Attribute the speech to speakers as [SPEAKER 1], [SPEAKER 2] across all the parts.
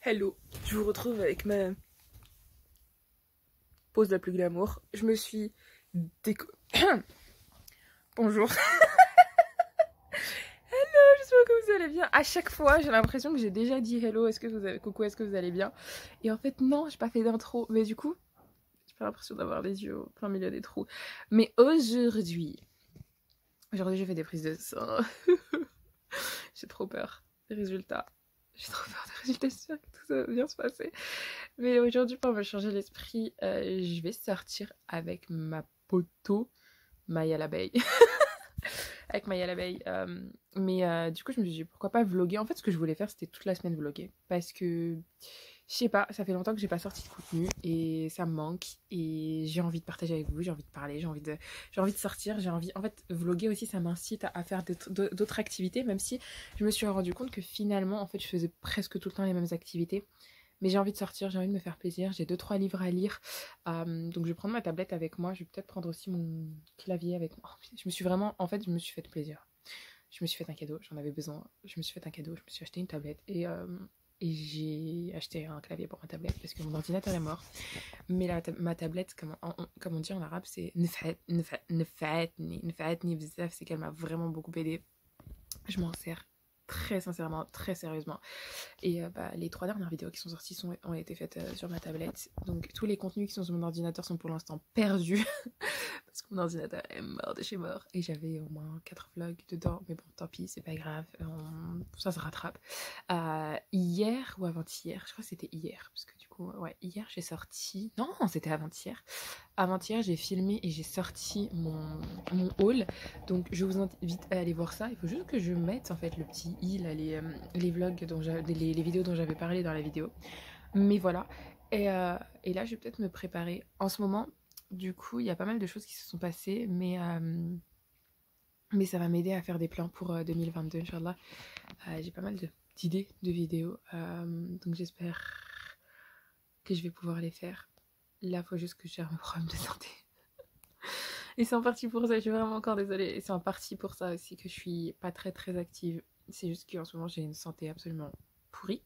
[SPEAKER 1] Hello, je vous retrouve avec ma pause la plus glamour. Je me suis déco... Bonjour. Hello, j'espère que vous allez bien. À chaque fois, j'ai l'impression que j'ai déjà dit hello, est-ce que vous avez... coucou, est-ce que vous allez bien? Et en fait, non, j'ai pas fait d'intro. Mais du coup, j'ai pas l'impression d'avoir les yeux au plein milieu des trous. Mais aujourd'hui, je fais des prises de sang. J'ai trop peur des résultats. J'ai trop peur des résultats, j'espère que tout ça va bien se passer. Mais aujourd'hui, pour me changer l'esprit, je vais sortir avec ma poteau Maya l'abeille. Avec Maya l'abeille. Mais du coup, je me suis dit, pourquoi pas vlogger. En fait, ce que je voulais faire, c'était toute la semaine vlogger. Parce que, je sais pas, ça fait longtemps que j'ai pas sorti de contenu et ça me manque. Et j'ai envie de partager avec vous, j'ai envie de parler, j'ai envie de sortir. J'ai envie. En fait, vlogger aussi, ça m'incite à faire d'autres activités, même si je me suis rendu compte que finalement, en fait, je faisais presque tout le temps les mêmes activités. Mais j'ai envie de sortir, j'ai envie de me faire plaisir. J'ai 2 3 livres à lire. Donc je vais prendre ma tablette avec moi. Je vais peut-être prendre aussi mon clavier avec moi. Je me suis vraiment... En fait, je me suis fait plaisir. Je me suis fait un cadeau. J'en avais besoin. Je me suis fait un cadeau. Je me suis acheté une tablette. Et j'ai acheté un clavier pour ma tablette parce que mon ordinateur est mort. Mais ma tablette, comme on dit en arabe, c'est nfa'atni bzaf. C'est qu'elle m'a vraiment beaucoup aidé. Je m'en sers très sincèrement, très sérieusement. Et les 3 dernières vidéos qui sont sorties ont été faites sur ma tablette. Donc tous les contenus qui sont sur mon ordinateur sont pour l'instant perdus. Parce que mon ordinateur est mort de chez mort. Et j'avais au moins 4 vlogs dedans. Mais bon, tant pis, c'est pas grave. Ça se rattrape. Hier ou avant-hier, je crois que c'était hier. Parce que du coup, ouais, hier j'ai sorti... Non, c'était avant-hier. Avant-hier, j'ai filmé et j'ai sorti mon haul. Donc, je vous invite à aller voir ça. Il faut juste que je mette en fait le petit i, là, les vlogs, les vidéos dont j'avais parlé dans la vidéo. Mais voilà. Et là, je vais peut-être me préparer. En ce moment, du coup, il y a pas mal de choses qui se sont passées, mais ça va m'aider à faire des plans pour 2022, Inch'Allah. J'ai pas mal d'idées de vidéos. Donc, j'espère que je vais pouvoir les faire. Là, il faut juste que je gère mes problèmes de santé. Et c'est en partie pour ça, je suis vraiment encore désolée. Et c'est en partie pour ça aussi que je suis pas très très active. C'est juste qu'en ce moment j'ai une santé absolument pourrie.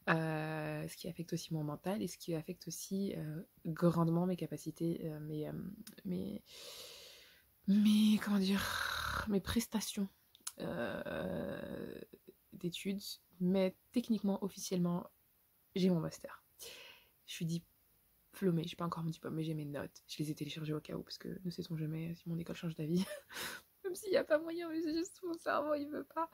[SPEAKER 1] Ce qui affecte aussi mon mental et ce qui affecte aussi grandement mes capacités, comment dire, mes prestations d'études. Mais techniquement, officiellement, j'ai mon master. Je suis diplômée, j'ai pas encore mon diplôme, mais j'ai mes notes. Je les ai téléchargées au cas où, parce que ne sait-on jamais si mon école change d'avis. Même s'il n'y a pas moyen, mais c'est juste mon cerveau, il veut pas.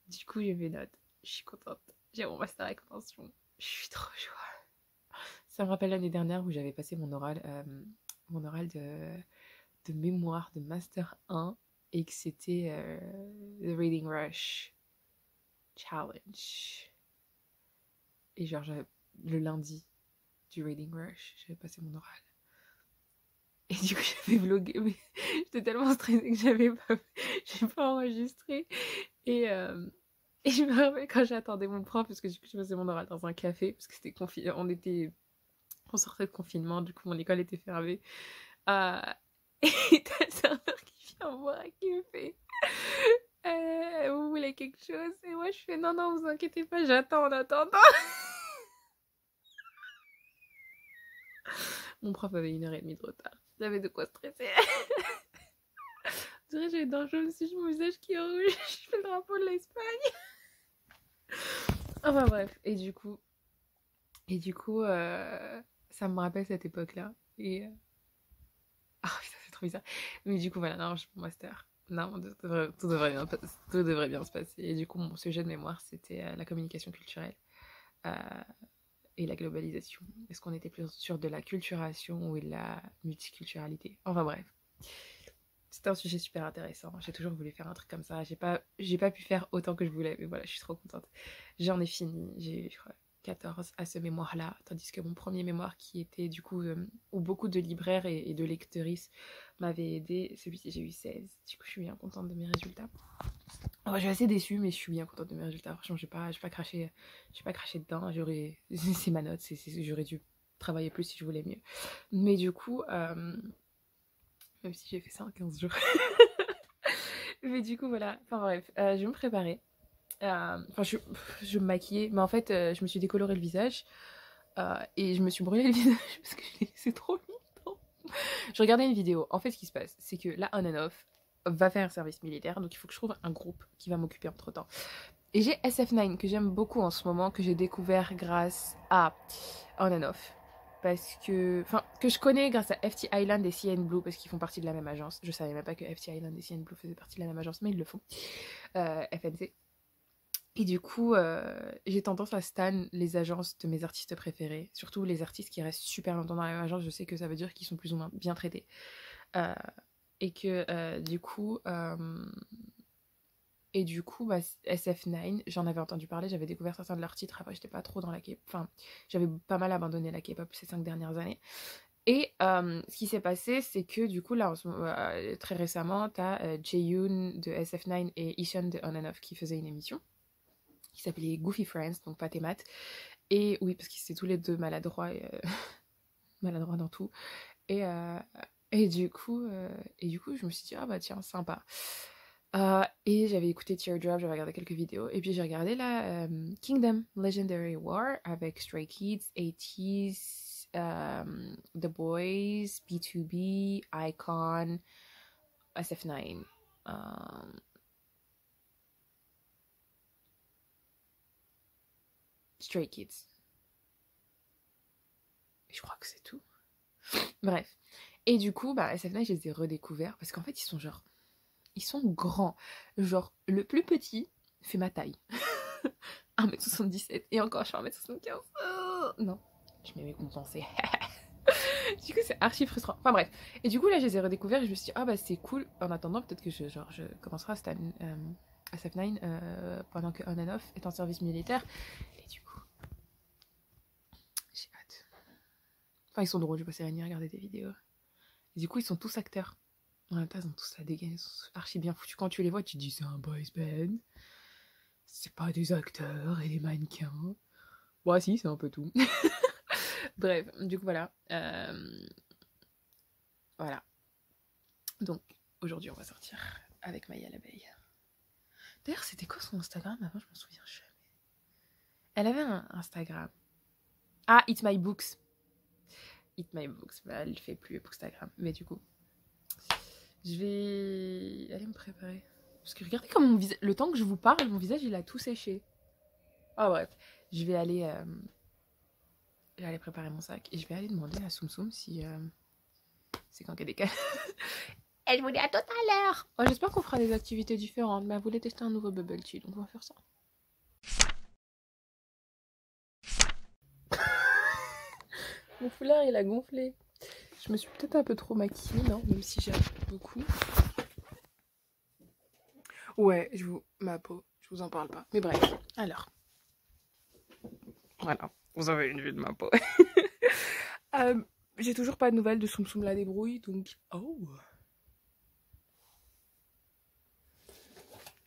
[SPEAKER 1] Du coup, j'ai mes notes. Je suis contente. J'ai mon master avec mention. Je suis trop joie. Ça me rappelle l'année dernière où j'avais passé mon oral de mémoire de Master 1 et que c'était The Reading Rush Challenge. Et genre, le lundi du Reading Rush, j'avais passé mon oral. Et du coup, j'avais vlogué, mais j'étais tellement stressée que j'ai pas enregistré. Et, et je me rappelle quand j'attendais mon prof, parce que du coup, je faisais mon oral dans un café, parce que c'était on sortait de confinement, du coup, mon école était fermée. Euh, et t'as le serveur qui vient me voir et qui me fait vous voulez quelque chose? Et moi, je fais non, non, vous inquiétez pas, j'attends en attendant. Mon prof avait 1h30 de retard. J'avais de quoi stresser. Je dirais, j'ai une dent jaune aussi, j'ai mon visage qui est rouge. Je fais le drapeau de l'Espagne. Enfin bref, et du coup, ça me rappelle cette époque-là. Ah putain, c'est trop bizarre. Mais du coup, voilà, non, je suis mon master. Non, tout devrait bien se passer. Et du coup, mon sujet de mémoire, c'était la communication culturelle euh, et la globalisation. Est-ce qu'on était plus sur de la culturation ou de la multiculturalité? Enfin bref. C'était un sujet super intéressant. J'ai toujours voulu faire un truc comme ça. J'ai pas pu faire autant que je voulais, mais voilà, je suis trop contente. J'en ai fini. J'ai, je crois, 14 à ce mémoire-là, tandis que mon premier mémoire, qui était du coup où beaucoup de libraires et de lectrices m'avaient aidé, celui-ci j'ai eu 16. Du coup, je suis bien contente de mes résultats. Oh, je suis assez déçue, mais je suis bien contente de mes résultats. Franchement, j'ai pas craché dedans. C'est ma note. J'aurais dû travailler plus si je voulais mieux. Mais du coup, même si j'ai fait ça en 15 jours. Mais du coup, voilà. Enfin bref, je vais me préparer. Enfin, je me maquillais, mais en fait, je me suis décoloré le visage et je me suis brûlé le visage parce que je l'ai laissé trop longtemps. Je regardais une vidéo. En fait, ce qui se passe, c'est que la On and Off va faire un service militaire, donc il faut que je trouve un groupe qui va m'occuper entre temps. Et j'ai SF9 que j'aime beaucoup en ce moment, que j'ai découvert grâce à On and Off. Parce que. Enfin, que je connais grâce à FT Island et CN Blue, parce qu'ils font partie de la même agence. Je savais même pas que FT Island et CN Blue faisaient partie de la même agence, mais ils le font. FNC. Et du coup, j'ai tendance à stan les agences de mes artistes préférés. Surtout les artistes qui restent super longtemps dans la même agence. Je sais que ça veut dire qu'ils sont plus ou moins bien traités. Euh, et que du coup. Et du coup, bah, SF9, j'en avais entendu parler, j'avais découvert certains de leurs titres. Après, j'étais pas trop dans la K-pop. Enfin, j'avais pas mal abandonné la K-pop ces 5 dernières années. Et ce qui s'est passé, c'est que du coup, là, très récemment, t'as Jaeyoon de SF9 et Ishan de On and Off qui faisaient une émission qui s'appelait Goofy Friends, donc Pat et Matt. Et oui, parce qu'ils étaient tous les deux maladroits, maladroits dans tout. Et, euh, et du coup, je me suis dit, ah bah tiens, sympa. Et j'avais écouté Teardrop, j'avais regardé quelques vidéos. Et puis j'ai regardé la Kingdom Legendary War avec Stray Kids, ATEEZ, The Boys, B2B, iKON, SF9. Stray Kids. Et je crois que c'est tout. Bref. Et du coup, bah, SF9, je les ai redécouverts parce qu'en fait, ils sont genre. Ils sont grands. Genre, le plus petit fait ma taille. 1m77. Et encore, je suis 1m75. Non, je m'aimais compenser. Du coup, c'est archi frustrant. Enfin bref. Et du coup, là, je les ai redécouverts et je me suis dit, ah bah c'est cool. En attendant, peut-être que je commencerai à stan SF9 pendant que On and Off est en service militaire. Et du coup, j'ai hâte. Enfin, ils sont drôles, je vais passer la nuit à regarder des vidéos. Et du coup, ils sont tous acteurs. En même temps, ils ont tous la dégaine, ils sont archi bien foutus. Quand tu les vois, tu te dis, c'est un boys band. C'est pas des acteurs et des mannequins. Bon, si, c'est un peu tout. Bref, du coup, voilà. Voilà. Donc, aujourd'hui, on va sortir avec Maya l'abeille. D'ailleurs, c'était quoi son Instagram avant? Je m'en souviens jamais. Elle avait un Instagram. Ah, Eat My Books. Eat My Books. Bah, elle fait plus Instagram. Mais du coup, je vais aller me préparer. Parce que regardez comme mon visage... Le temps que je vous parle, mon visage, il a tout séché. Ah, bref. Je vais aller préparer mon sac. Et je vais aller demander à Soum Soum si... c'est quand qu'elle décale. Elle vous dit à tout à l'heure. Oh, j'espère qu'on fera des activités différentes. Mais elle voulait tester un nouveau bubble tea, donc on va faire ça. Mon foulard, il a gonflé. Je me suis peut-être un peu trop maquillée, non? Même si j'aime beaucoup. Ouais, ma peau, je vous en parle pas. Mais bref, alors. Voilà, vous avez une vue de ma peau. J'ai toujours pas de nouvelles de Soum Soum la débrouille, donc... Oh.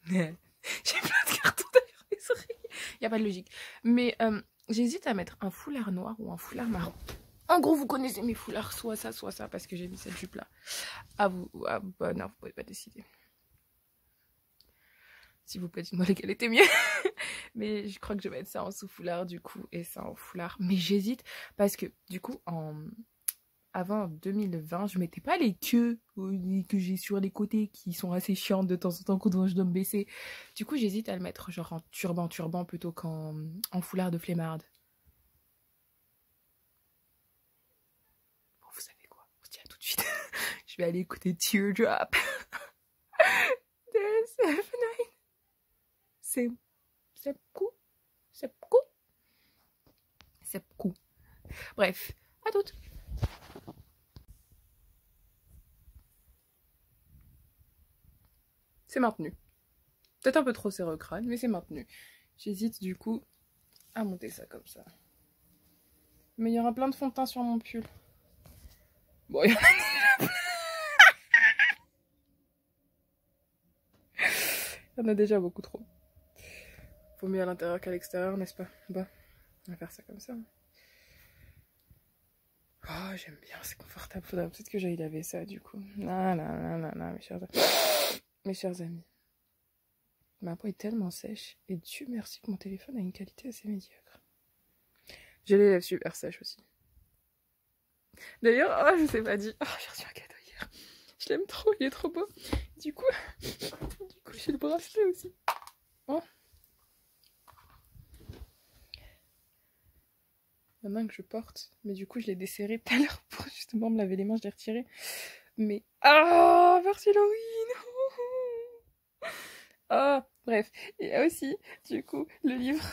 [SPEAKER 1] J'ai plein de cartons derrière les oreilles. Y a pas de logique. Mais j'hésite à mettre un foulard noir ou un foulard marron. En gros, vous connaissez mes foulards, soit ça, parce que j'ai mis cette jupe-là. Non, vous pouvez pas décider. S'il vous plaît, dites-moi lequel était mieux. Mais je crois que je vais mettre ça en sous-foulard, du coup, et ça en foulard. Mais j'hésite, parce que, du coup, avant 2020, je mettais pas les queues que j'ai sur les côtés, qui sont assez chiantes de temps en temps quand je dois me baisser. Du coup, j'hésite à le mettre genre en turban plutôt qu'en foulard de flemmarde. Bon, vous savez quoi? On se dit à tout de suite. Je vais aller écouter Teardrop. de SF9. C'est cool. C'est cool. Bref, à toutes. C'est maintenu. Peut-être un peu trop serré au crâne, mais c'est maintenu. J'hésite du coup à monter ça comme ça. Mais il y aura plein de fond de teint sur mon pull. Bon, il y en a il y en a déjà beaucoup trop. Vaut mieux à l'intérieur qu'à l'extérieur, n'est-ce pas? Bah, on va faire ça comme ça. Oh, j'aime bien, c'est confortable. Faudrait peut-être que j'aille laver ça, du coup. Non, mes chers amis. Ma peau est tellement sèche. Et Dieu merci que mon téléphone a une qualité assez médiocre. J'ai les lèvres super sèches aussi. D'ailleurs, oh, je sais pas dit. Oh, j'ai reçu un cadeau hier. Je l'aime trop, il est trop beau. Du coup j'ai le bracelet aussi. Oh. Maintenant que je porte, mais du coup je l'ai desserré tout à l'heure pour justement me laver les mains, je l'ai retiré. Mais ah, merci Laurine. Ah, bref, il y a aussi du coup le livre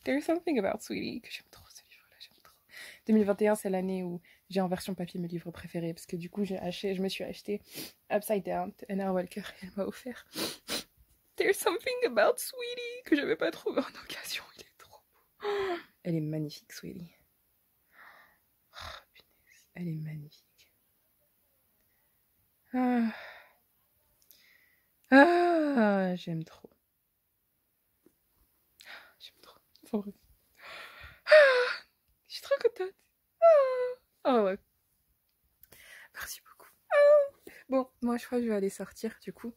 [SPEAKER 1] There's Something About Sweetie que j'aime trop, ce livre-là, j'aime trop. 2021, c'est l'année où j'ai en version papier mes livres préférés parce que du coup je me suis acheté Upside Down, Anna Walker, et elle m'a offert There's Something About Sweetie que j'avais pas trouvé en occasion. Il est trop beau. Elle est magnifique, Sweetie. Oh, punaise, elle est magnifique. J'aime trop. J'aime trop. Enfin bref. Je suis trop contente. Oh ouais. Merci beaucoup. Bon, moi je crois que je vais aller sortir du coup.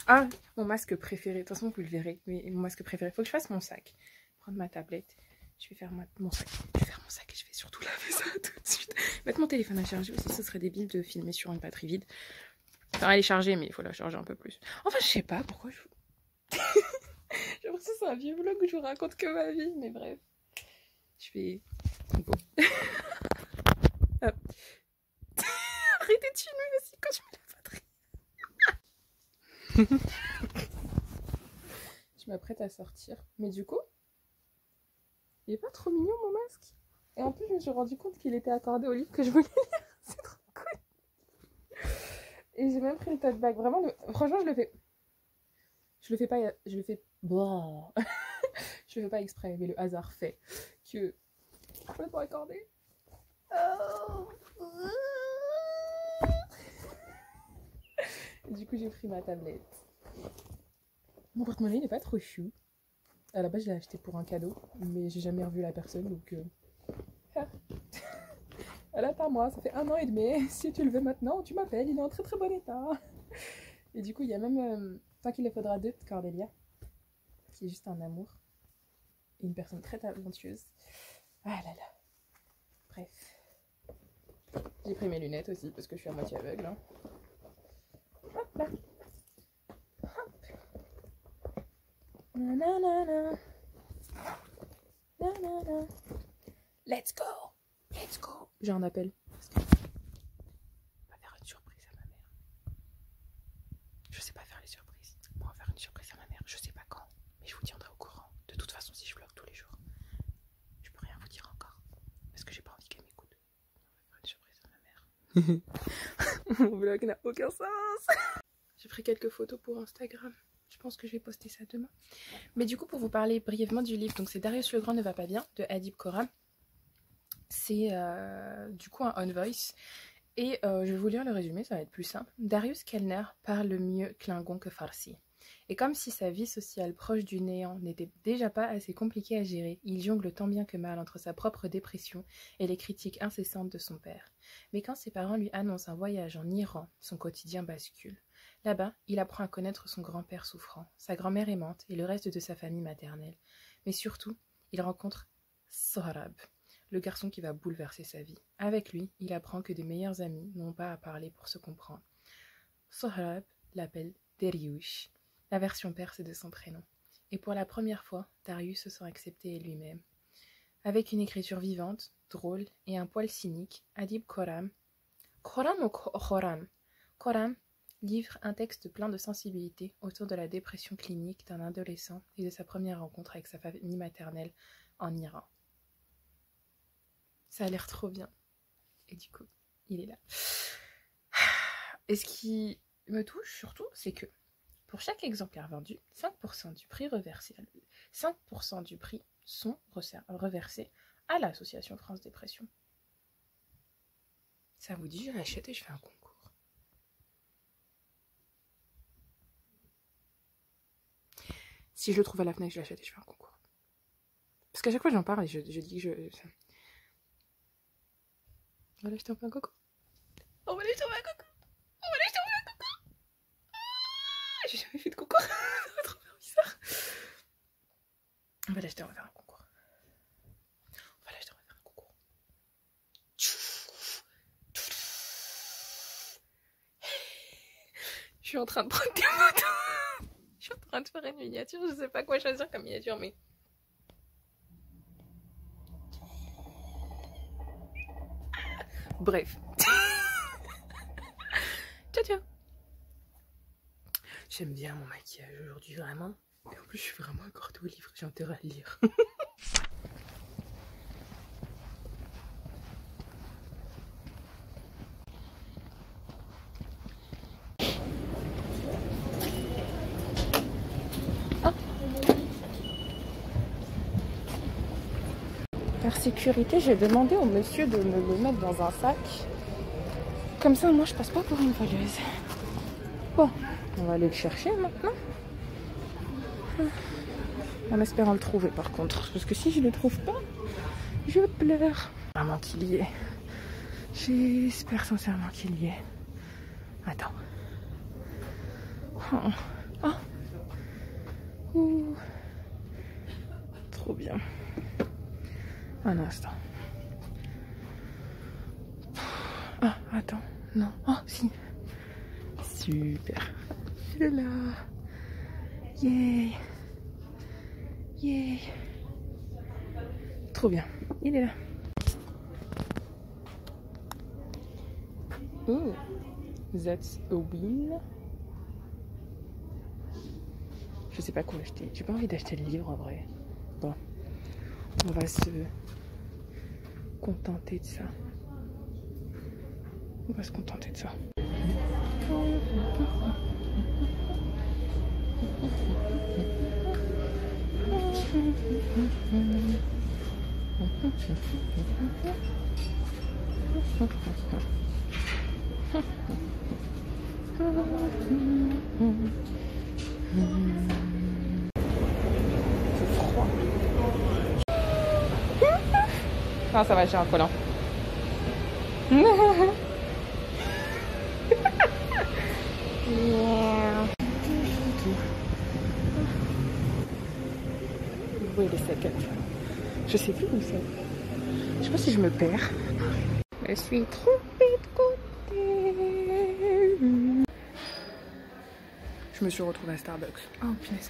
[SPEAKER 1] Ah, mon masque préféré. De toute façon, vous le verrez. Mais mon masque préféré. Faut que je fasse mon sac. Prendre ma tablette. Je vais faire mon sac. Je vais faire mon sac et je vais surtout laver ça tout de suite. Mettre mon téléphone à charger aussi. Ce serait débile de filmer sur une batterie vide. Enfin, elle est chargée, mais il faut la charger un peu plus. Enfin, je sais pas pourquoi je... J'ai l'impression que c'est un vieux vlog où je vous raconte que ma vie. Mais bref. Je vais... Bon. Hop. Arrêtez de filmer aussi quand je mets la batterie. Je m'apprête à sortir. Mais du coup, il est pas trop mignon mon masque. Et en plus, je me suis rendu compte qu'il était accordé au livre que je voulais lire. C'est trop cool. Et j'ai même pris le tote bag. Vraiment, franchement, je le fais. Je le fais pas. Je le fais. Je le fais pas exprès, mais le hasard fait que. Complètement accordé. Oh. Du coup, j'ai pris ma tablette. Mon porte-monnaie n'est pas trop chou. À la base, je l'ai acheté pour un cadeau, mais j'ai jamais revu la personne, donc... Elle est à moi, ça fait 1 an et demi. Si tu le veux maintenant, tu m'appelles, il est en très très bon état. Et du coup, il y a même Tant qu'il le faudra 2 de Cordelia, qui est juste un amour. Et une personne très talentueuse. Ah là là. Bref. J'ai pris mes lunettes aussi, parce que je suis à moitié aveugle. Hein. Hop là. Nanana. Nanana. Let's go. Let's go. J'ai un appel. On va faire une surprise à ma mère. Je sais pas faire les surprises. On va faire une surprise à ma mère. Je sais pas quand, mais je vous tiendrai au courant. De toute façon, si je vlog tous les jours, je peux rien vous dire encore. Parce que j'ai pas envie qu'elle m'écoute. On va faire une surprise à ma mère. Mon vlog n'a aucun sens. J'ai pris quelques photos pour Instagram. Je pense que je vais poster ça demain. Mais du coup, pour vous parler brièvement du livre, donc c'est Darius le Grand ne va pas bien de Adib Khorram. C'est du coup un on voice. Et je vais vous lire le résumé, ça va être plus simple. Darius Kellner parle mieux Klingon que Farsi. Et comme si sa vie sociale proche du néant n'était déjà pas assez compliquée à gérer, il jongle tant bien que mal entre sa propre dépression et les critiques incessantes de son père. Mais quand ses parents lui annoncent un voyage en Iran, son quotidien bascule. Là-bas, il apprend à connaître son grand-père souffrant, sa grand-mère aimante et le reste de sa famille maternelle. Mais surtout, il rencontre Sohrab, le garçon qui va bouleverser sa vie. Avec lui, il apprend que des meilleurs amis n'ont pas à parler pour se comprendre. Sohrab l'appelle Darius, la version perse de son prénom. Et pour la première fois, Darius se sent accepté lui-même. Avec une écriture vivante, drôle et un poil cynique, Adib Khorram... Khorram ou Khorram Khorram livre un texte plein de sensibilité autour de la dépression clinique d'un adolescent et de sa première rencontre avec sa famille maternelle en Iran. Ça a l'air trop bien. Et du coup, il est là. Et ce qui me touche surtout, c'est que pour chaque exemplaire vendu, 5% du prix reversé, 5% du prix sont reversés à l'association France Dépression. Ça vous dit, je l'achète et je fais un concours. Si je le trouve à la FNAC, je l'achète et je fais un concours. Parce qu'à chaque fois j'en parle et je dis que je... On va l'acheter un concours. On va l'acheter un concours. On va l'acheter un concours. j'ai jamais fait de concours. C'est trop bizarre. On va l'acheter, on va faire un concours. On va l'acheter, on va faire un concours. Je suis en train de prendre des photos. Je suis en train de faire une miniature. Je sais pas quoi choisir comme miniature, mais... Bref. Ciao, ciao. J'aime bien mon maquillage aujourd'hui, vraiment. Et en plus, je suis vraiment accordée au livre. J'ai intérêt à le lire. Par sécurité, j'ai demandé au monsieur de me le mettre dans un sac. Comme ça, moi, je passe pas pour une voleuse. Bon, on va aller le chercher maintenant. En espérant le trouver, par contre. Parce que si je le trouve pas, je pleure. Vraiment qu'il y est. J'espère sincèrement qu'il y est. Attends. Oh. Oh. Ouh. Trop bien. Un instant. Ah, attends. Non. Oh, si. Super. Il est là. Yay. Yay. Trop bien. Il est là. Oh. That's a win. Je sais pas quoi acheter. J'ai pas envie d'acheter le livre en vrai. Bon. On va se contenter de ça. On va se contenter de ça. C'est froid. Ah, ça va, j'ai un collant. Wait a second. Je sais plus où c'est. Je sais pas si je me perds. Je suis trompée de côté. Je me suis retrouvée à Starbucks. Oh punaise.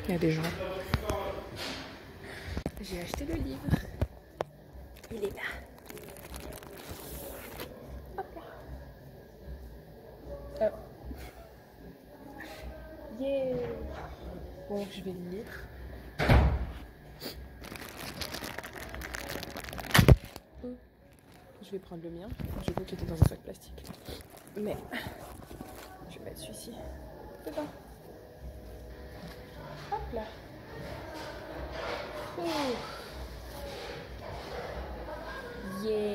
[SPEAKER 1] Il y a des gens. J'ai acheté le livre. Il est là. Hop là. Yeah. Bon, je vais le lire. Je vais prendre le mien. Je vois qu'il était dans un sac plastique. Mais je vais mettre celui-ci dedans. Hop là. Yeah.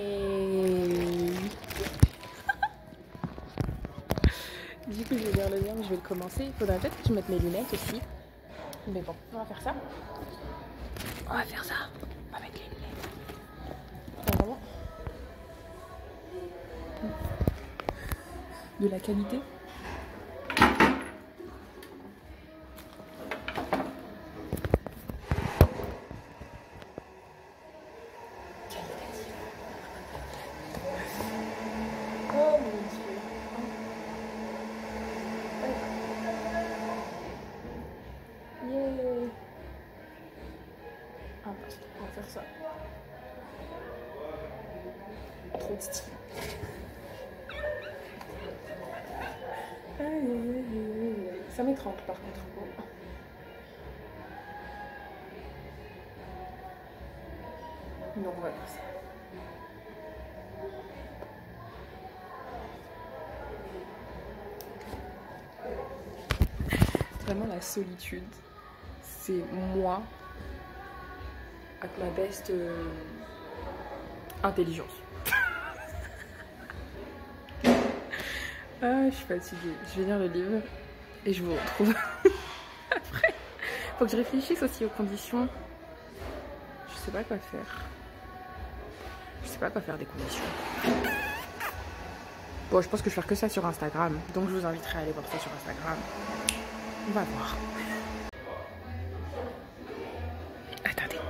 [SPEAKER 1] Du coup, je vais lire le mien, mais je vais le commencer. Il faudrait peut-être que je mette mes lunettes aussi. Mais bon, on va faire ça. On va faire ça. On va mettre les lunettes. Vraiment. De la qualité. Oh mon Dieu. Yeah. Ah, on va faire ça. Trop de style. Ça m'étrangle par contre. Donc voilà. Vraiment la solitude, c'est moi avec ma best intelligence. Ah, je suis fatiguée. Je vais lire le livre et je vous retrouve après. Faut que je réfléchisse aussi aux conditions. Je sais pas quoi faire. pas quoi faire des conditions. Bon, je pense que je vais faire que ça sur Instagram. Donc je vous inviterai à aller voir ça sur Instagram. On va voir. Attendez.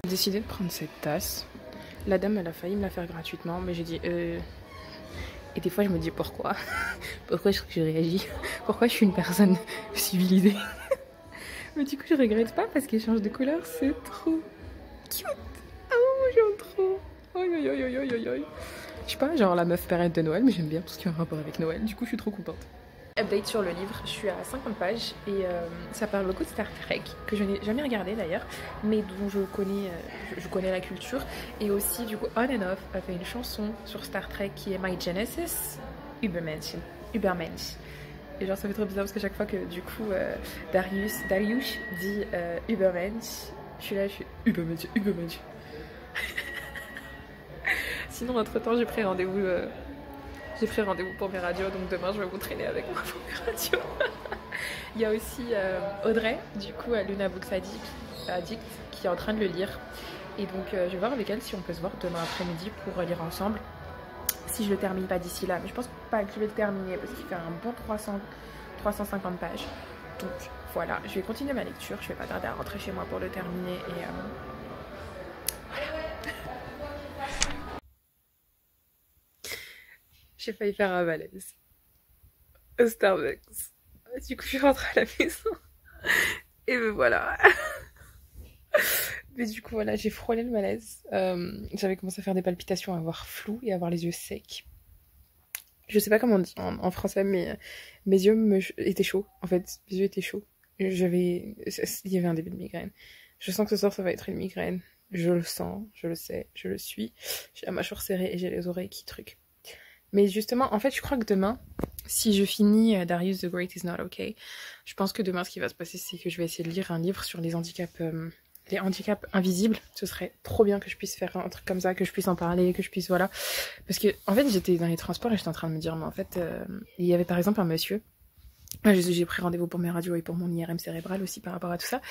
[SPEAKER 1] J'ai décidé de prendre cette tasse. La dame, elle a failli me la faire gratuitement, mais j'ai dit Et des fois, je me dis pourquoi. Pourquoi je réagis. Pourquoi je suis une personne civilisée. Mais du coup, je regrette pas parce qu'elle change de couleur. C'est trop cute. Oh, j'aime trop. Aïe, aïe, aïe, aïe, aïe, aïe. Je sais pas, genre la meuf période de Noël, mais j'aime bien tout ce qui a un rapport avec Noël. Du coup, je suis trop contente. Update sur le livre, je suis à 50 pages et ça parle beaucoup de Star Trek, que je n'ai jamais regardé d'ailleurs, mais dont je connais la culture. Et aussi, du coup, On and Off a fait une chanson sur Star Trek qui est My Genesis, Übermensch. Et genre ça fait trop bizarre parce que chaque fois que du coup Darius dit Übermensch, je suis là, je suis Übermensch. Sinon entre temps j'ai pris rendez-vous pour mes radios, donc demain je vais vous traîner avec moi pour mes radios. Il y a aussi Audrey, du coup à Luna Books Addict, qui est en train de le lire. Et donc je vais voir avec elle si on peut se voir demain après-midi pour lire ensemble. Si je le termine pas d'ici là, mais je pense pas que je vais le terminer parce qu'il fait un bon 350 pages. Donc voilà, je vais continuer ma lecture, je vais pas tarder à rentrer chez moi pour le terminer et voilà. J'ai failli faire un malaise au Starbucks. Du coup je suis rentrée à la maison et me voilà. Mais du coup voilà, j'ai frôlé le malaise. J'avais commencé à faire des palpitations, à avoir flou et à avoir les yeux secs. Je sais pas comment on dit en français, mais mes yeux étaient chauds. En fait, mes yeux étaient chauds. Il y avait un début de migraine. Je sens que ce soir ça va être une migraine. Je le sens, je le sais, je le suis. J'ai la mâchoire serrée et j'ai les oreilles qui truquent. Mais justement, en fait, je crois que demain, si je finis Darius the Great is not okay, je pense que demain, ce qui va se passer, c'est que je vais essayer de lire un livre sur les handicaps invisibles. Ce serait trop bien que je puisse faire un truc comme ça, que je puisse en parler, que je puisse, voilà. Parce que, en fait, j'étais dans les transports et j'étais en train de me dire, mais en fait, il y avait par exemple un monsieur. J'ai pris rendez-vous pour mes radios et pour mon IRM cérébral aussi par rapport à tout ça.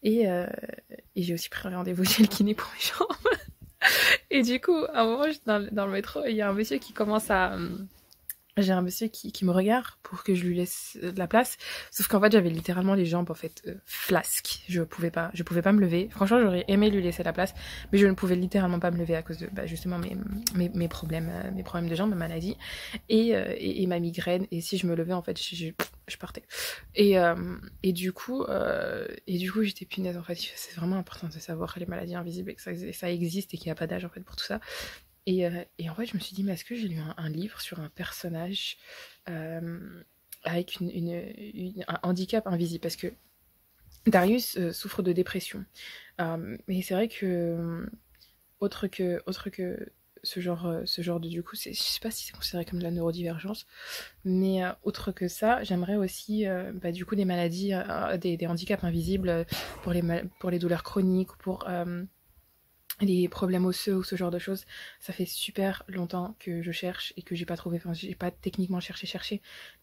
[SPEAKER 1] Et j'ai aussi pris rendez-vous chez le kiné pour mes jambes. Et du coup, à un moment, j'étais dans le métro et il y a un monsieur qui commence à... J'ai un monsieur qui me regarde pour que je lui laisse de la place. Sauf qu'en fait, j'avais littéralement les jambes en fait flasques. Je pouvais pas me lever. Franchement, j'aurais aimé lui laisser la place, mais je ne pouvais littéralement pas me lever à cause de justement mes problèmes de jambes, ma maladie et ma migraine. Et si je me levais, en fait, je partais. Et du coup, j'étais punaise. En fait, c'est vraiment important de savoir les maladies invisibles et que ça existe et qu'il n'y a pas d'âge en fait pour tout ça. Et en fait, je me suis dit, mais est-ce que j'ai lu un livre sur un personnage avec un handicap invisible? Parce que Darius souffre de dépression. Mais c'est vrai que, autre que ce genre de, du coup, je sais pas si c'est considéré comme de la neurodivergence, mais autre que ça, j'aimerais aussi, du coup, des maladies, des handicaps invisibles pour les douleurs chroniques, pour... les problèmes osseux ou ce genre de choses. Ça fait super longtemps que je cherche et que j'ai pas trouvé, enfin j'ai pas techniquement cherché. C'est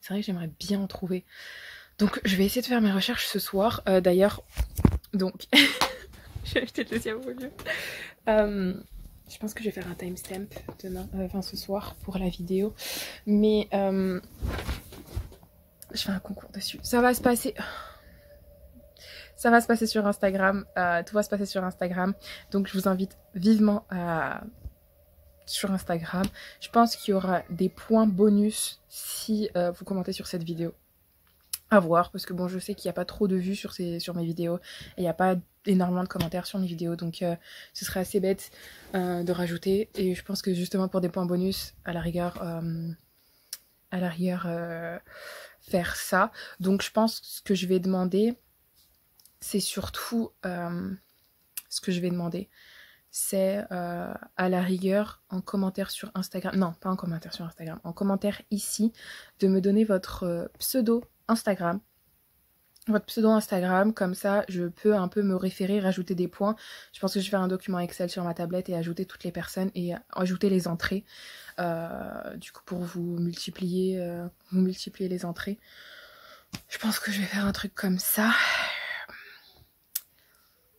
[SPEAKER 1] vrai que j'aimerais bien en trouver. Donc je vais essayer de faire mes recherches ce soir. D'ailleurs, donc j'ai acheté le deuxième volume. Je pense que je vais faire un timestamp demain, ce soir pour la vidéo. Mais je fais un concours dessus. Ça va se passer sur Instagram, tout va se passer sur Instagram, donc je vous invite vivement sur Instagram. Je pense qu'il y aura des points bonus si vous commentez sur cette vidéo. À voir, parce que bon, je sais qu'il n'y a pas trop de vues sur mes vidéos, et il n'y a pas énormément de commentaires sur mes vidéos, donc ce serait assez bête de rajouter, et je pense que justement pour des points bonus, à la rigueur, faire ça. Donc je pense que ce que je vais demander, c'est surtout ce que je vais demander, c'est à la rigueur en commentaire sur Instagram, non pas en commentaire sur Instagram, en commentaire ici, de me donner votre pseudo Instagram, comme ça je peux un peu me référer, rajouter des points. Je pense que je vais faire un document Excel sur ma tablette et ajouter toutes les personnes et ajouter les entrées, du coup pour vous multiplier les entrées. Je pense que je vais faire un truc comme ça.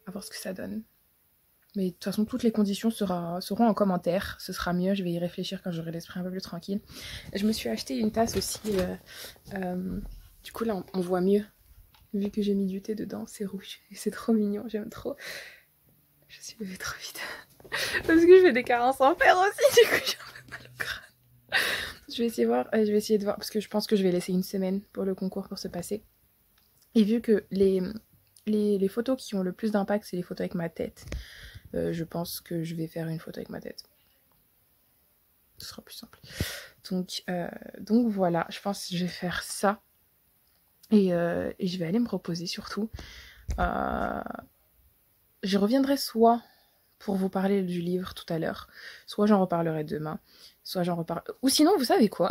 [SPEAKER 1] À voir ce que ça donne. Mais de toute façon, toutes les conditions seront en commentaire. Ce sera mieux, je vais y réfléchir quand j'aurai l'esprit un peu plus tranquille. Je me suis acheté une tasse aussi. Du coup, là, on voit mieux. Vu que j'ai mis du thé dedans, c'est rouge. Et c'est trop mignon, j'aime trop. Je suis levée trop vite. Parce que je fais des carences en fer aussi, du coup, j'ai un peu mal au crâne. Je vais essayer de voir, parce que je pense que je vais laisser une semaine pour le concours pour se passer. Et vu que les photos qui ont le plus d'impact, c'est les photos avec ma tête. Je pense que je vais faire une photo avec ma tête. Ce sera plus simple. Donc voilà, je pense que je vais faire ça. Et je vais aller me reposer surtout. Je reviendrai soit pour vous parler du livre tout à l'heure, soit j'en reparlerai demain, soit j'en reparle... Ou sinon, vous savez quoi?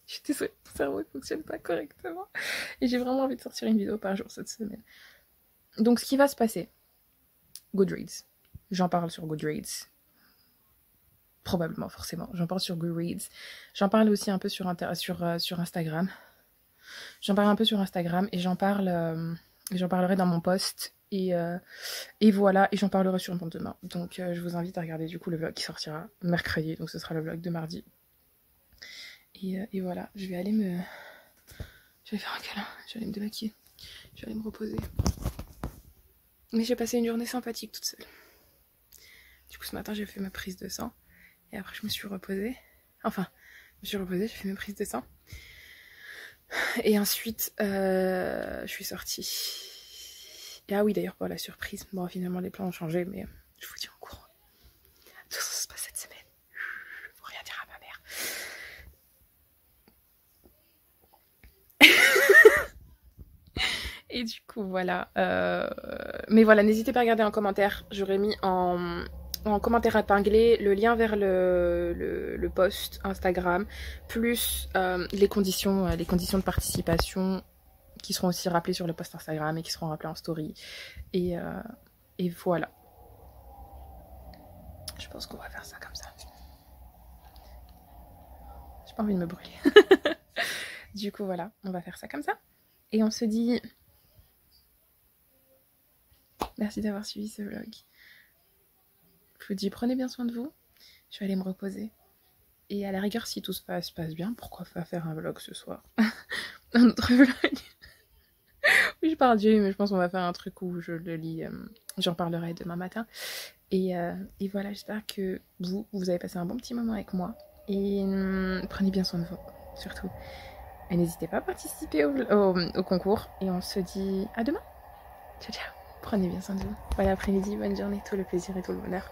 [SPEAKER 1] Je suis désolée, mon cerveau ne fonctionne pas correctement. Et j'ai vraiment envie de sortir une vidéo par jour cette semaine. Donc ce qui va se passer, Goodreads. J'en parle sur Goodreads. Probablement, forcément. J'en parle sur Goodreads. J'en parle aussi un peu sur Instagram. J'en parle un peu sur Instagram et j'en parlerai dans mon post. Et voilà, et j'en parlerai sûrement demain. Donc je vous invite à regarder du coup le vlog qui sortira mercredi. Donc ce sera le vlog de mardi. Et voilà, je vais faire un câlin, je vais aller me démaquiller. Je vais aller me reposer. Mais j'ai passé une journée sympathique toute seule. Du coup ce matin j'ai fait ma prise de sang. Et après je me suis reposée. Enfin, je me suis reposée, j'ai fait ma prise de sang. Et ensuite, je suis sortie. Et ah oui, d'ailleurs, pour la surprise. Bon, finalement, les plans ont changé, mais je vous tiens au courant. Tout ça se passe cette semaine. Faut rien dire à ma mère. Et du coup, voilà. Mais voilà, n'hésitez pas à regarder en commentaire. J'aurais mis en commentaire épinglé le lien vers le post Instagram, plus les conditions de participation qui seront aussi rappelées sur le post Instagram et qui seront rappelées en story. Et voilà. Je pense qu'on va faire ça comme ça. J'ai pas envie de me brûler. Du coup, voilà, on va faire ça comme ça. Et on se dit... Merci d'avoir suivi ce vlog. Je vous dis, prenez bien soin de vous. Je vais aller me reposer. Et à la rigueur, si tout se passe bien, pourquoi pas faire un vlog ce soir? Un autre vlog. Oui, je parle Dieu, mais je pense qu'on va faire un truc où je le lis. J'en parlerai demain matin. Et voilà, j'espère que vous avez passé un bon petit moment avec moi. Et prenez bien soin de vous, surtout. Et n'hésitez pas à participer au concours. Et on se dit à demain. Ciao, ciao. Prenez bien soin de vous. Bon après-midi, bonne journée, tout le plaisir et tout le bonheur.